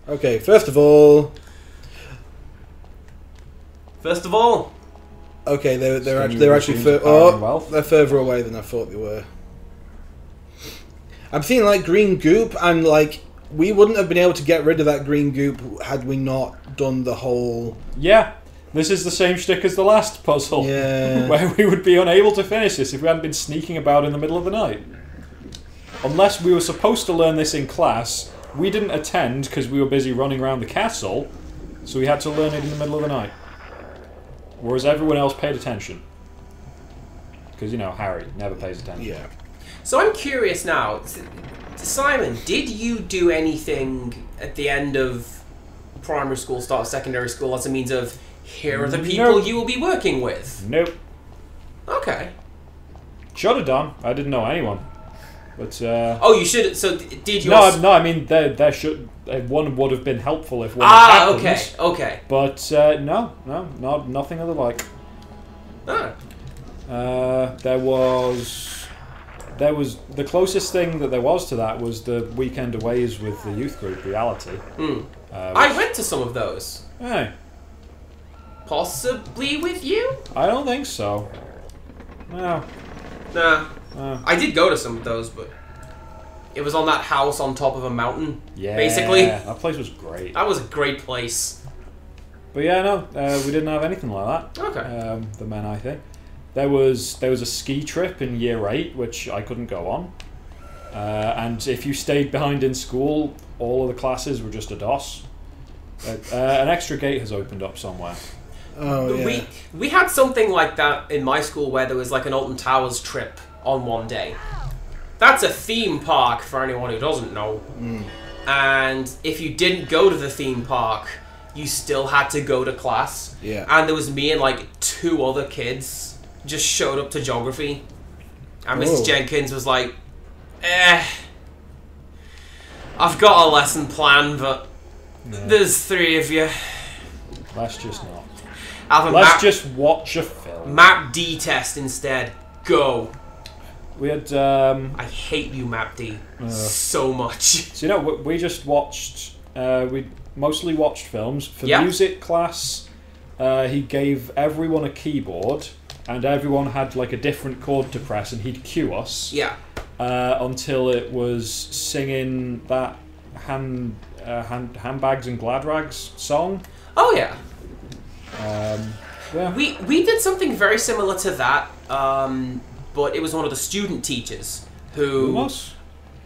Okay, first of all... Okay, they're actually they're further away than I thought they were. I'm seeing like green goop, and like we wouldn't have been able to get rid of that green goop had we not done the whole... Yeah, this is the same shtick as the last puzzle. Yeah. Where we would be unable to finish this if we hadn't been sneaking about in the middle of the night. Unless we were supposed to learn this in class, we didn't attend because we were busy running around the castle, so we had to learn it in the middle of the night. Whereas everyone else paid attention. Because, you know, Harry never pays attention. Yeah. So I'm curious now, Simon, did you do anything at the end of primary school, start of secondary school, as a means of, here are the people you will be working with? Nope. Okay. Should have done. I didn't know anyone. But, oh, you should. So did you? No, I mean there should one would have been helpful if one happened. Okay. But no, nothing of the like. Ah. There was the closest thing that there was to that was the weekend aways with the youth group Reality. I went to some of those. Hey. Possibly with you? I don't think so. No. Nah. I did go to some of those, but it was on that house on top of a mountain. Yeah, basically. That place was great. That was a great place. But yeah, no, we didn't have anything like that. Okay. The men, I think. There was a ski trip in year 8, which I couldn't go on. And if you stayed behind in school, all of the classes were just a DOS. An extra gate has opened up somewhere. Oh, yeah. We had something like that in my school where there was like an Alton Towers trip on one day. That's a theme park for anyone who doesn't know. And if you didn't go to the theme park, you still had to go to class. Yeah. And there was me and like 2 other kids just showed up to geography. And Mrs. Jenkins was like, I've got a lesson planned, but there's 3 of you. Let's just not. Let's just watch a film. Map D test instead. Go. We had. I hate you, Map D, so much. So you know, we just watched. We mostly watched films for music class. He gave everyone a keyboard, and everyone had like a different chord to press, and he'd cue us. Yeah. Until it was singing that handbags and glad rags song. Oh yeah. Yeah. We did something very similar to that, but it was one of the student teachers who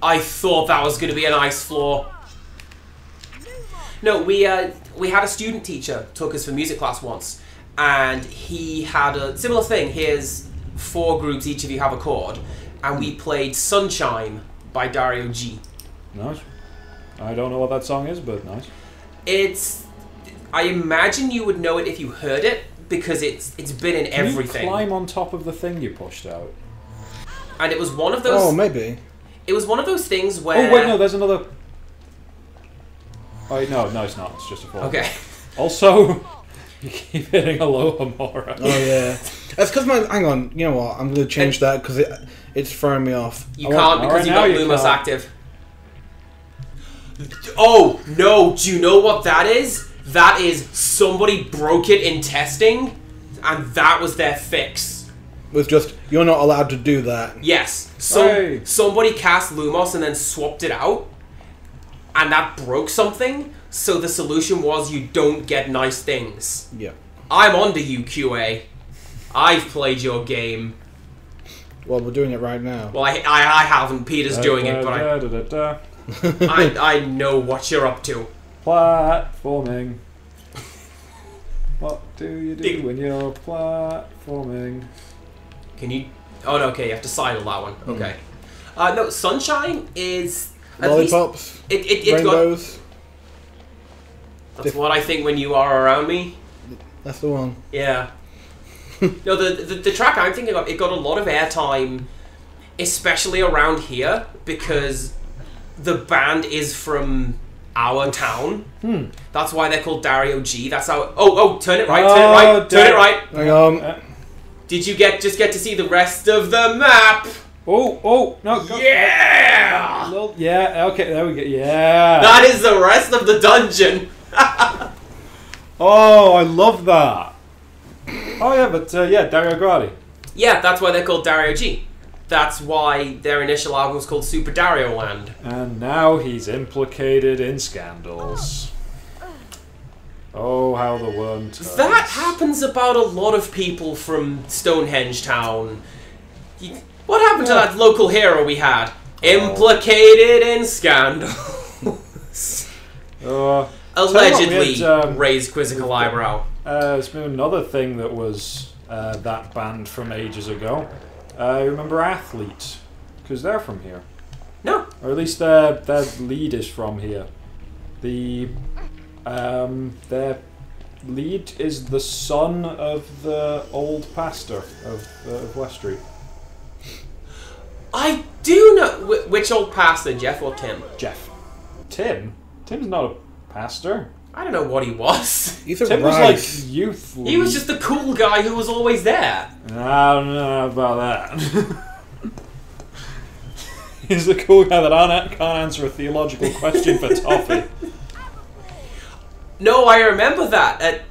I thought that was going to be a nice flaw. No, we had a student teacher took us for music class once, and he had a similar thing. Here's 4 groups, each of you have a chord, and we played Sunshine by Dario G. Nice. I don't know what that song is, but nice. I imagine you would know it if you heard it, because it's been in everything. Can you climb on top of the thing you pushed out? And it was one of those... Oh, maybe. It was one of those things where... Oh, wait, no, there's another... Oh, no, it's not. It's just a fall. Okay. Also, you keep hitting Aloha Mora. Oh, yeah. That's because my... Hang on. You know what? I'm going to change that because it's throwing me off. You can't because you got Lumos active. Oh, no. Do you know what that is? That is somebody broke it in testing, and that was their fix. It was just, you're not allowed to do that. Yes. So somebody cast Lumos and then swapped it out, and that broke something, so the solution was you don't get nice things. Yeah. I'm onto you, QA. I've played your game. Well, we're doing it right now. Well, I haven't. Peter's doing it, but I know what you're up to. Platforming. What do you do when you're platforming? Can you... Oh, no, okay, you have to sidle that one. Okay. No, Sunshine is... Lollipops, rainbows. That's what I think when you are around me. That's the one. Yeah. No, the track I'm thinking of, it got a lot of airtime, especially around here, because the band is from our town. That's why they're called Dario G. That's how... Oh, turn it right, turn it right. Hang on. Did you just get to see the rest of the map? Oh, no, go. Yeah! Yeah, okay, there we go. Yeah. That is the rest of the dungeon. Oh, I love that. Oh, yeah, but, Dario Gradi. Yeah, that's why they're called Dario G. That's why their initial album was called Super Dario Land. And now he's implicated in scandals. Oh, how the worm turns. That happens about a lot of people from Stonehenge Town. What happened to that local hero we had? Implicated in scandals. Allegedly raised quizzical eyebrow. There's been another thing that was that band from ages ago. Remember Athlete? Because they're from here. No. Or at least their lead is from here. Their lead is the son of the old pastor of West Street. I do know which old pastor, Jeff or Tim? Jeff. Tim? Tim's not a pastor. I don't know what he was. Tim was like youth lead. He was just the cool guy who was always there. I don't know about that. He's the cool guy that can't answer a theological question for toffee. No, I remember that.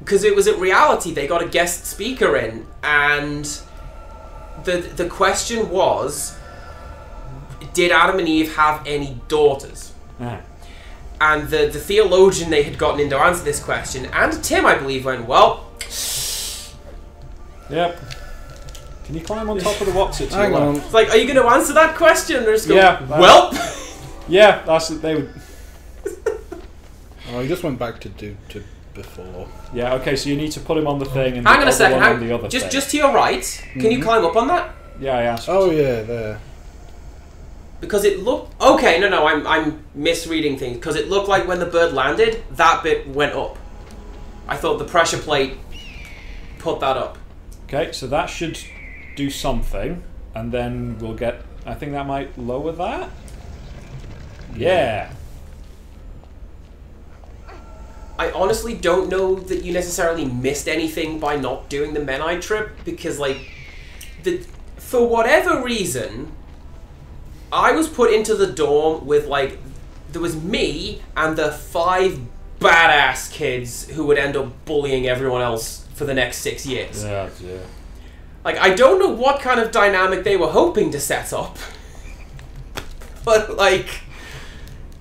Because it was at Reality, they got a guest speaker in, and the question was, did Adam and Eve have any daughters? And the theologian they had gotten in to answer this question, and Tim, I believe, went, well... Yep. Can you climb on top of the what's it? Hang on. It's like, are you going to answer that question? Or just go, yeah. Well... Yeah, that's it. They would... Oh, he just went back to before. Yeah, okay, so you need to put him on the thing and hang on a second, on the other thing. Just to your right, can you climb up on that? Yeah, I asked. Oh, yeah, there. Because it looked... Okay, no, I'm misreading things. Because it looked like when the bird landed, that bit went up. I thought the pressure plate put that up. Okay, so that should do something. And then we'll get... I think that might lower that? Yeah. I honestly don't know that you necessarily missed anything by not doing the Menai trip. Because, like... for whatever reason... I was put into the dorm with, like, there was me and the 5 badass kids who would end up bullying everyone else for the next 6 years. Yeah. Like, I don't know what kind of dynamic they were hoping to set up. But, like,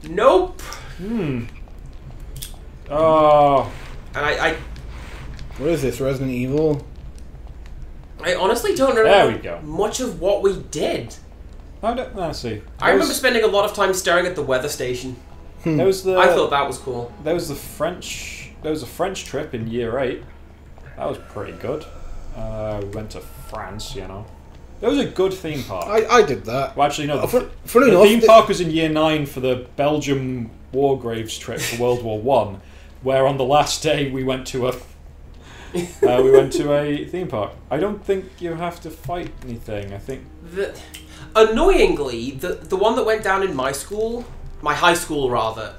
nope. Oh. And I What is this, Resident Evil? I honestly don't remember There we go. much of what we did. Let's see. I remember spending a lot of time staring at the weather station. There was the. I thought that was cool. There was the French. There was a French trip in year 8. That was pretty good. We went to France. You know, it was a good theme park. I did that. Well, actually, no. Funny the enough, theme park was in year 9 for the Belgium War Graves trip for World War One, where on the last day we went to a. We went to a theme park. I don't think you have to fight anything. I think. Annoyingly, the one that went down in my school, my high school rather,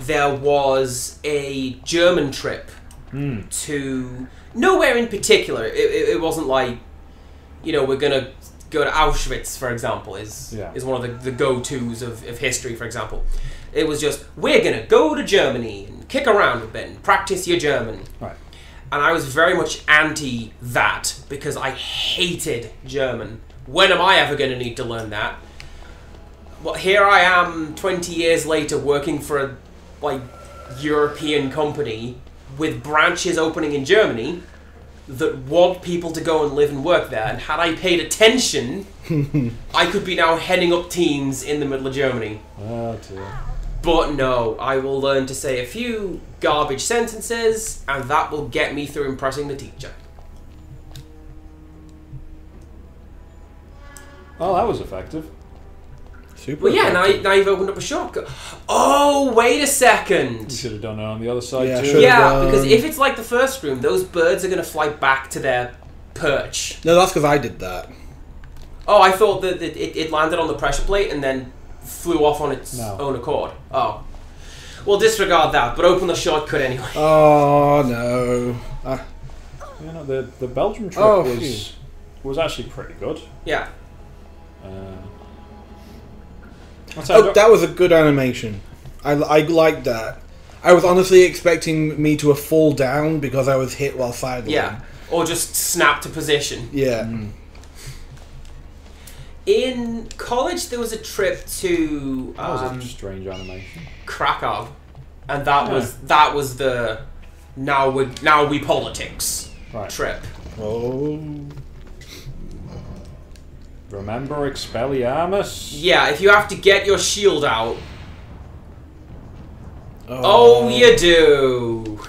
there was a German trip to nowhere in particular. It wasn't like, you know, we're gonna go to Auschwitz, for example, is one of the go-tos of history, for example. It was just, we're gonna go to Germany and kick around a bit and practice your German. Right. And I was very much anti that because I hated German. When am I ever going to need to learn that? Well, here I am 20 years later working for a European company with branches opening in Germany that want people to go and live and work there. And had I paid attention, I could be now heading up teams in the middle of Germany. Oh dear. But no, I will learn to say a few garbage sentences, and that will get me through impressing the teacher. Oh, that was effective. Super. Well, yeah, effective. now you've opened up a shortcut. Oh, wait a second. You should have done it on the other side Yeah, too. should've Yeah, because if it's like the first room, those birds are going to fly back to their perch. No, that's because I did that. Oh, I thought that it landed on the pressure plate and then flew off on its own accord. Oh. Well, disregard that, but open the shortcut anyway. Oh, no. You know, the Belgium trip Oh, was was actually pretty good. Yeah. That was a good animation. I liked that. I was honestly expecting me to fall down because I was hit while sidling. Yeah. Or just snap to position. Yeah. In college, there was a trip to That was a strange animation. Krakow, and that was the now we politics trip. Oh. Remember Expelliarmus? Yeah, if you have to get your shield out. Oh, you do.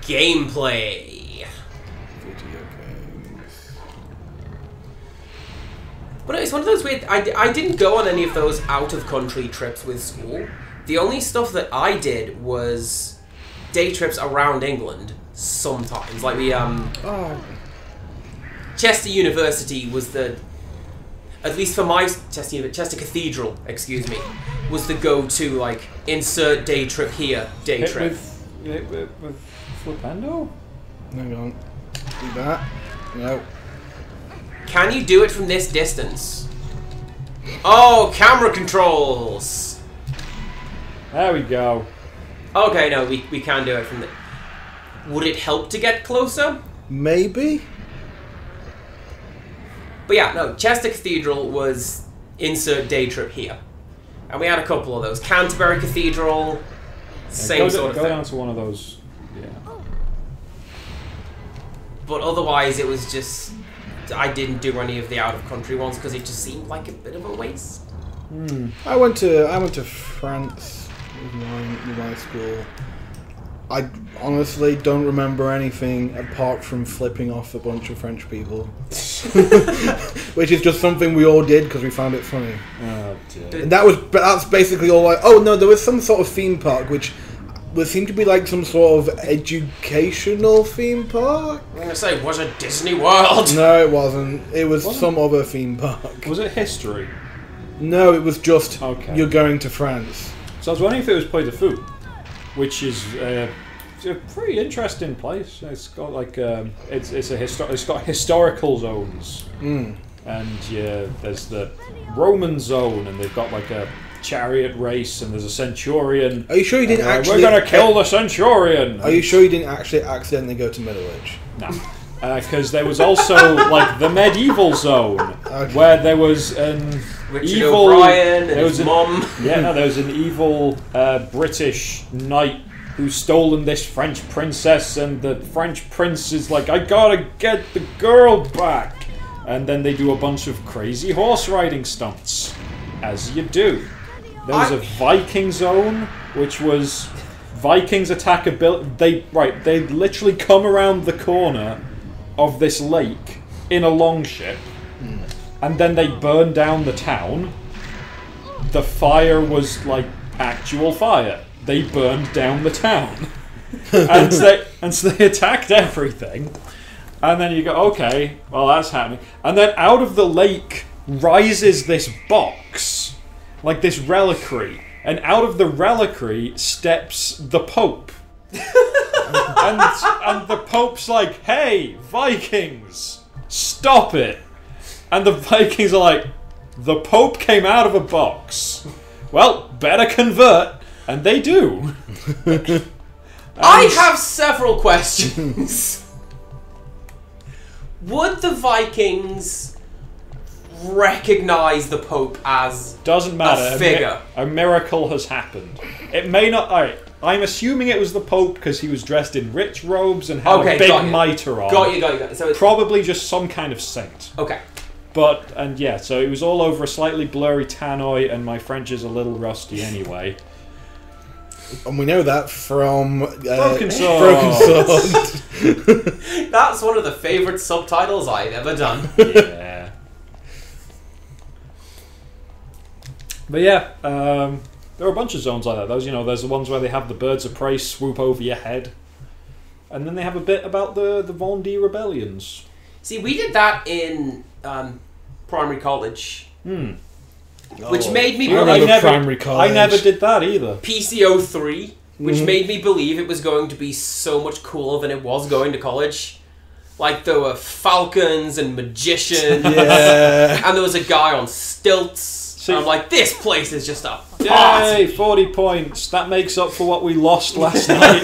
Gameplay. Video games. But it's one of those weird... I didn't go on any of those out-of-country trips with school. The only stuff that I did was day trips around England sometimes. Like we, Chester University was the... At least for my... Chester Cathedral, excuse me, was the go-to, like, insert day trip here, day trip. With Flipendo? Hang on. Do that. No. Can you do it from this distance? Oh, camera controls! There we go. Okay, no, we can do it from the... Would it help to get closer? Maybe? But yeah, no, Chester Cathedral was insert day trip here. And we had a couple of those. Canterbury Cathedral, same sort of go thing. down to one of those, yeah. But otherwise it was just... I didn't do any of the out-of-country ones because it just seemed like a bit of a waste. I went to France with my school. I honestly don't remember anything apart from flipping off a bunch of French people. Which is just something we all did because we found it funny. Oh dear. And that's basically all oh no, there was some sort of theme park which seemed to be like some sort of educational theme park. I'm gonna say, was it Disney World? No, it wasn't. It was some other theme park. Was it history? No, it was just Okay. you're going to France. So I was wondering if it was Puy de Fou, which is a pretty interesting place. It's got like it's got historical zones, and there's the Roman zone, and they've got like a chariot race, and there's a centurion. Are you sure you didn't actually? We're gonna kill the centurion. Are you sure you didn't actually accidentally go to Middlewich? No. Because there was also like the medieval zone where there was an Richard evil. O'Brien and there was his mum. Yeah, no, there was an evil British knight who's stolen this French princess, and the French prince is like, I gotta get the girl back, and then they do a bunch of crazy horse riding stunts, as you do. There was a Viking zone, which was Vikings attack they literally come around the corner of this lake in a longship, and then they burn down the town. The fire was like actual fire. They burned down the town, and so they attacked everything. And then you go, okay, well that's happening. And then out of the lake rises this box, like this reliquary, and out of the reliquary steps the Pope. and the Pope's like, hey, Vikings, stop it. And the Vikings are like, the Pope came out of a box. Well, better convert. And they do. I have several questions. Would the Vikings recognize the Pope as doesn't matter. A figure? A miracle has happened. It may not... Alright, I'm assuming it was the Pope because he was dressed in rich robes and had a big mitre on. Got you. So it's probably just some kind of saint. Okay. So it was all over a slightly blurry tannoy, and my French is a little rusty anyway. And we know that from Broken Sword. Broken Sword. That's one of the favourite subtitles I've ever done. Yeah. But yeah, there are a bunch of zones like that. There's the ones where they have the birds of prey swoop over your head, and then they have a bit about the Vendée rebellions. See, we did that in primary college. Which made me I believe... primary college. I never did that either. PCO3. which made me believe it was going to be so much cooler than it was going to college. Like, there were falcons and magicians, and there was a guy on stilts, and I'm like, this place is just a party. Yay, 40 points. That makes up for what we lost last night.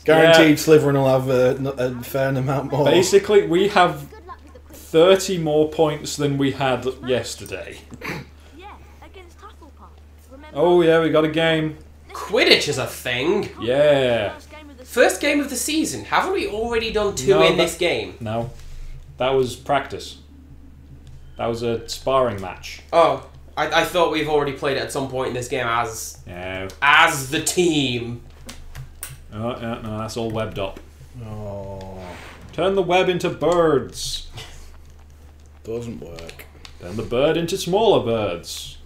Guaranteed Slytherin will have a fair amount more. Basically, we have 30 more points than we had yesterday. Oh yeah, we got a game. Quidditch is a thing. Yeah. First game of the season. Haven't we already done two in this game? No. That was practice. That was a sparring match. Oh, I thought we've already played it at some point in this game as the team. Oh, yeah, no, that's all webbed up. Oh. Turn the web into birds. Doesn't work. Turn the bird into smaller birds.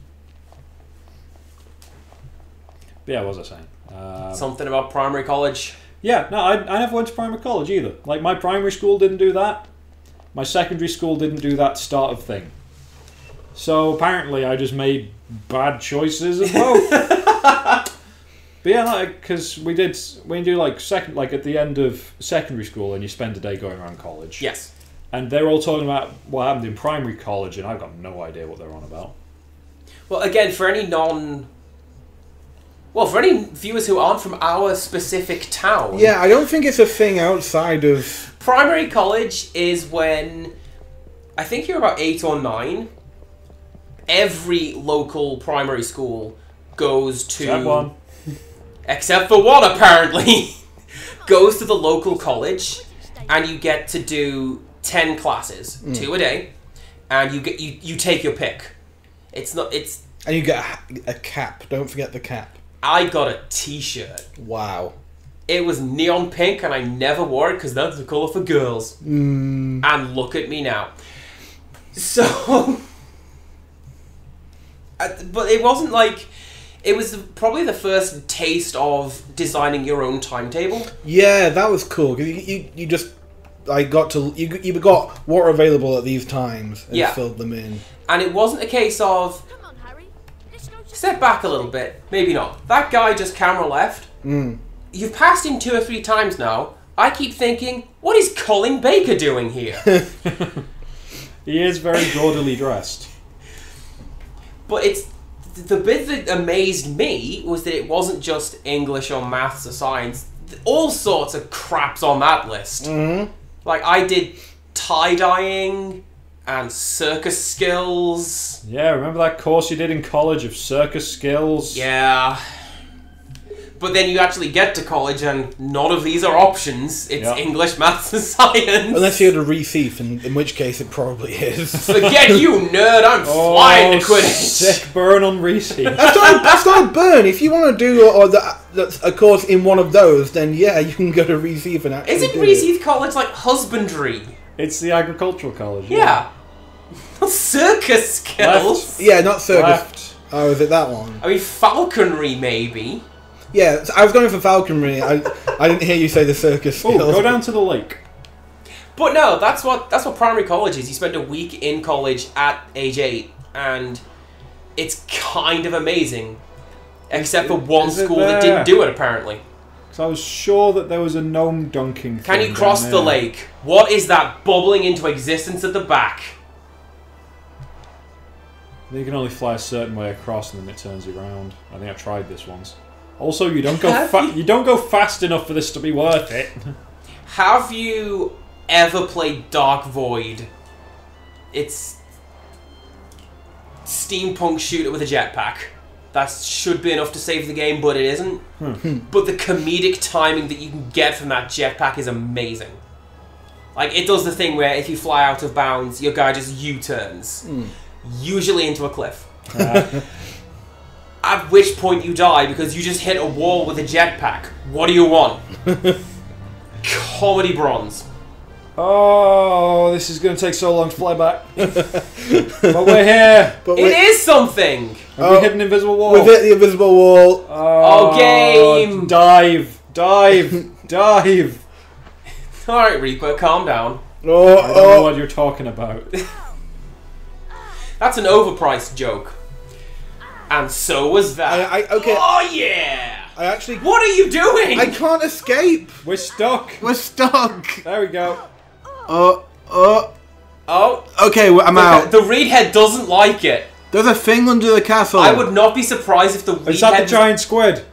But yeah, what was I saying? Something about primary college. Yeah, no, I never went to primary college either. Like, my primary school didn't do that. My secondary school didn't do that start of thing. So apparently I just made bad choices at both. But yeah, because when you do like at the end of secondary school and you spend a day going around college. Yes. And they're all talking about what happened in primary college, and I've got no idea what they're on about. Well, again, for any viewers who aren't from our specific town. Yeah, I don't think it's a thing outside of... Primary college is when, I think you're about 8 or 9, every local primary school goes to... Except one. Except for one, apparently. Goes to the local college, and you get to do 10 classes, 2 a day, and you take your pick. And you get a cap. Don't forget the cap. I got a t-shirt. Wow. It was neon pink, and I never wore it because that's the colour for girls. And look at me now. So... but it wasn't like... It was probably the first taste of designing your own timetable. Yeah, that was cool, because you just... You got what are available at these times and filled them in. And it wasn't a case of... Step back a little bit. Maybe not. That guy just camera left. You've passed him 2 or 3 times now. I keep thinking, what is Colin Baker doing here? He is very gaudily dressed. But it's... The bit that amazed me was that it wasn't just English or maths or science. All sorts of craps on that list. Like, I did tie-dyeing and circus skills. Yeah, remember that course you did in college of circus skills? Yeah. But then you actually get to college and none of these are options. It's English, maths and science. Unless you had a Reef, in which case it probably is. Forget you, nerd. I'm flying to Quidditch. Sick burn on Reef. That's not a burn. If you want to do a course in one of those, then yeah, you can go to Reef and actually Isn't Reef College like husbandry? It's the agricultural college. Yeah. Circus skills. Left. Yeah, not circus. Left. Oh, is it that one? I mean, falconry, maybe. Yeah, I was going for falconry. I didn't hear you say the circus skills. Oh, go down to the lake. But no, that's what primary college is. You spend a week in college at age 8, and it's kind of amazing. Except for one school that didn't do it, apparently. Because I was sure that there was a gnome dunking thing. Can you cross the lake? What is that bubbling into existence at the back? You can only fly a certain way across, and then it turns you around. I think I tried this once. Also, you don't go fast enough for this to be worth it. Have you ever played Dark Void? It's steampunk shooter with a jetpack. That should be enough to save the game, but it isn't. But the comedic timing that you can get from that jetpack is amazing. Like, it does the thing where if you fly out of bounds, your guy just U-turns. Usually into a cliff. At which point you die because you just hit a wall with a jetpack. What do you want? Comedy bronze. Oh, this is going to take so long to fly back. But we're here. It is something. Have we hit an invisible wall? We've hit the invisible wall. Oh, game. Dive. Dive. Alright, Reaper, calm down. I don't know what you're talking about. That's an overpriced joke. And so was that. Okay. Oh yeah! I actually. What are you doing? I can't escape. We're stuck. We're stuck. There we go. Oh. Okay, I'm out. The reed head doesn't like it. There's a thing under the castle. I would not be surprised if the reed Is that head the giant squid?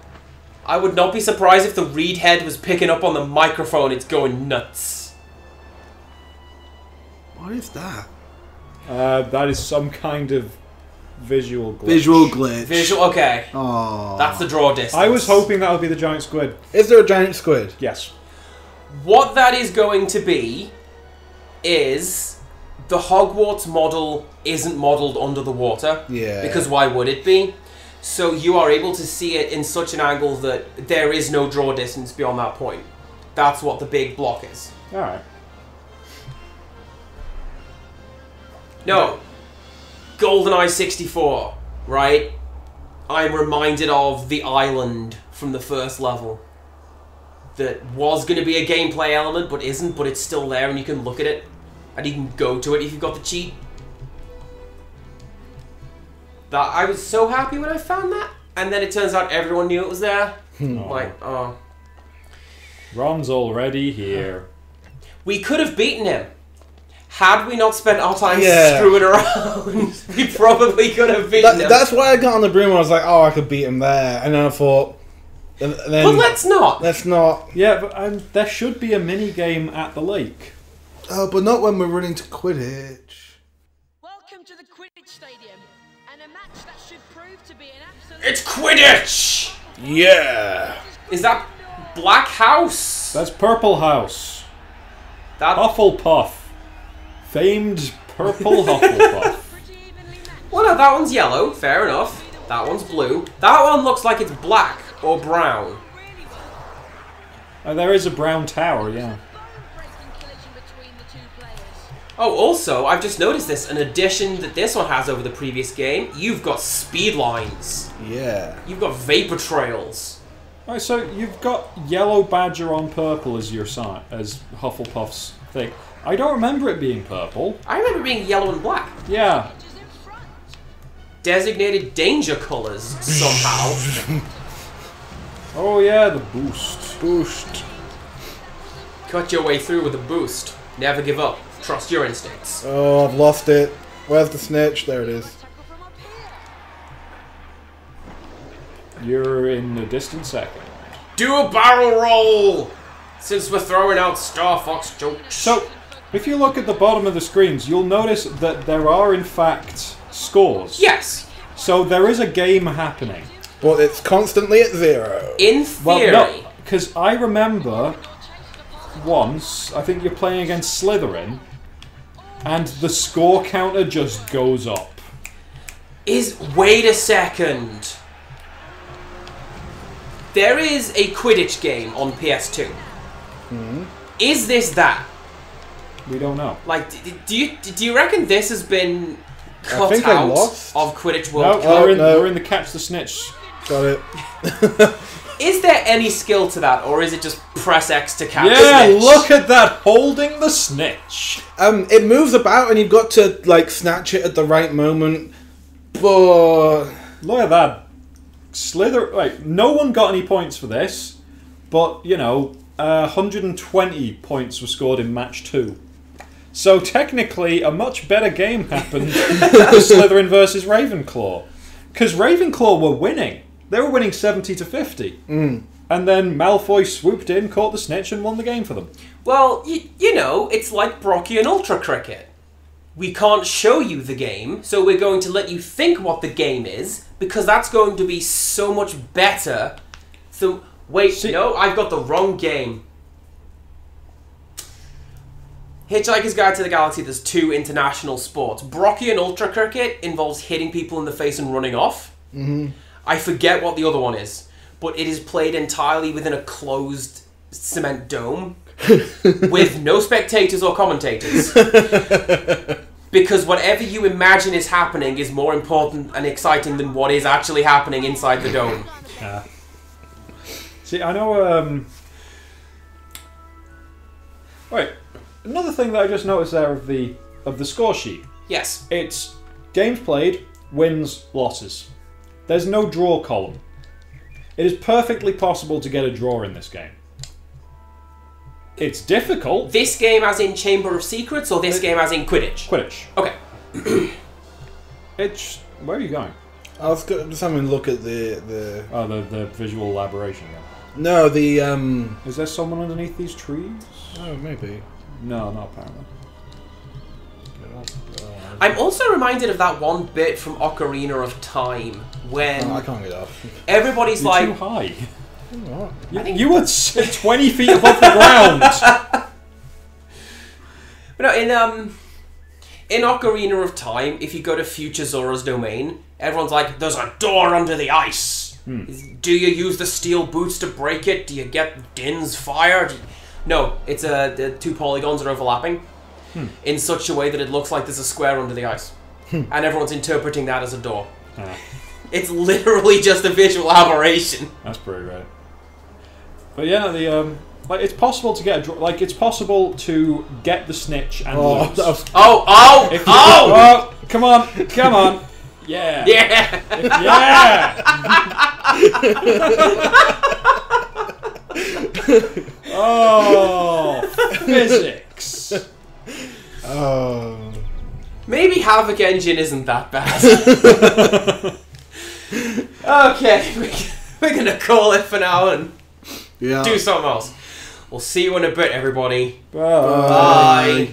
I would not be surprised if the reed head was picking up on the microphone. It's going nuts. What is that? That is some kind of visual glitch. Okay. Oh. That's the draw distance. I was hoping that would be the giant squid. Is there a giant squid? Yes. What that is going to be is the Hogwarts model isn't modelled under the water. Yeah. Because why would it be? So you are able to see it in such an angle that there is no draw distance beyond that point. That's what the big block is. Alright. No. GoldenEye 64, right? I'm reminded of the island from the first level. That was going to be a gameplay element, but isn't, but it's still there and you can look at it. And you can go to it if you've got the cheat. That I was so happy when I found that. And then it turns out everyone knew it was there. Like, oh. Ron's already here. We could have beaten him. Had we not spent our time Yeah. screwing around, we probably could have beaten him. That's why I got on the broom and I was like, oh, I could beat him there. And then I thought... And then, But let's not. Let's not. Yeah, but there should be a mini game at the lake. Oh, but not when we're running to Quidditch. Welcome to the Quidditch Stadium, and a match that should prove to be an absolute... It's Quidditch! Yeah. Is that Black House? That's Purple House. That... Hufflepuff. Famed Purple Hufflepuff. Well, no, that one's yellow. Fair enough. That one's blue. That one looks like it's black or brown. There is a brown tower, yeah. Oh, also, I've just noticed this. An addition that this one has over the previous game. You've got speed lines. Yeah. You've got vapor trails. Right, so you've got Yellow Badger on purple as your sign, as Hufflepuff's thing. I don't remember it being purple. I remember being yellow and black. Yeah. Designated danger colours, somehow. Oh yeah, the boost. Boost. Cut your way through with a boost. Never give up. Trust your instincts. Oh, I've lost it. Where's the snitch? There it is. You're in a distant second. Do a barrel roll! Since we're throwing out Star Fox jokes. So, if you look at the bottom of the screens, you'll notice that there are, in fact, scores. Yes. So there is a game happening. But it's constantly at 0. In theory. Well, no, because I remember once, I think you're playing against Slytherin, and the score counter just goes up. Wait a second. There is a Quidditch game on PS2. Is this that? We don't know. Like, do you reckon this has been cut think I out lost. of Quidditch No, World Cup? we're in the Catch the Snitch. Got it. Is there any skill to that, or is it just press X to catch Yeah, the snitch? look at that, holding the snitch. It moves about and you've got to, like, snatch it at the right moment. But... Look at that. Like, no one got any points for this, but, 120 points were scored in match 2. So technically, a much better game happened for Slytherin versus Ravenclaw. Because Ravenclaw were winning. They were winning 70-50. And then Malfoy swooped in, caught the snitch, and won the game for them. Well, it's like Brocchian Ultra Cricket. We can't show you the game, so we're going to let you think what the game is, because that's going to be so much better. So, wait, no, I've got the wrong game. Hitchhiker's Guide to the Galaxy, there's 2 international sports. Brocchian Ultra Cricket involves hitting people in the face and running off. I forget what the other one is, but it is played entirely within a closed cement dome with no spectators or commentators. Because whatever you imagine is happening is more important and exciting than what is actually happening inside the dome. Yeah. See, I know, Wait, another thing that I just noticed there of the score sheet. Yes. It's games played, wins, losses. There's no draw column. It is perfectly possible to get a draw in this game. It's difficult. This game as in Chamber of Secrets, or this game as in Quidditch? Quidditch. Okay. Where are you going? I was just having a look at the. Oh, the visual elaboration. Yeah. No, the Is there someone underneath these trees? Oh, maybe. No, not apparently. I'm also reminded of that one bit from Ocarina of Time when Oh, I can't get off. everybody's You're like, too high. What? You were 20 feet above the ground. no, in Ocarina of Time, if you go to Future Zora's domain, everyone's like, "There's a door under the ice. Do you use the steel boots to break it? Do you get Din's fire?" No, it's the two polygons are overlapping in such a way that it looks like there's a square under the ice, and everyone's interpreting that as a door. It's literally just a visual aberration. That's pretty great. But yeah, like it's possible to get a draw. Like it's possible to get the snitch and lose. Oh! Come on! Yeah. Yeah! Yeah! Oh, physics. Oh. Maybe Havoc Engine isn't that bad. Okay, we're gonna call it for now and do something else. We'll see you in a bit, everybody. Bye. Bye.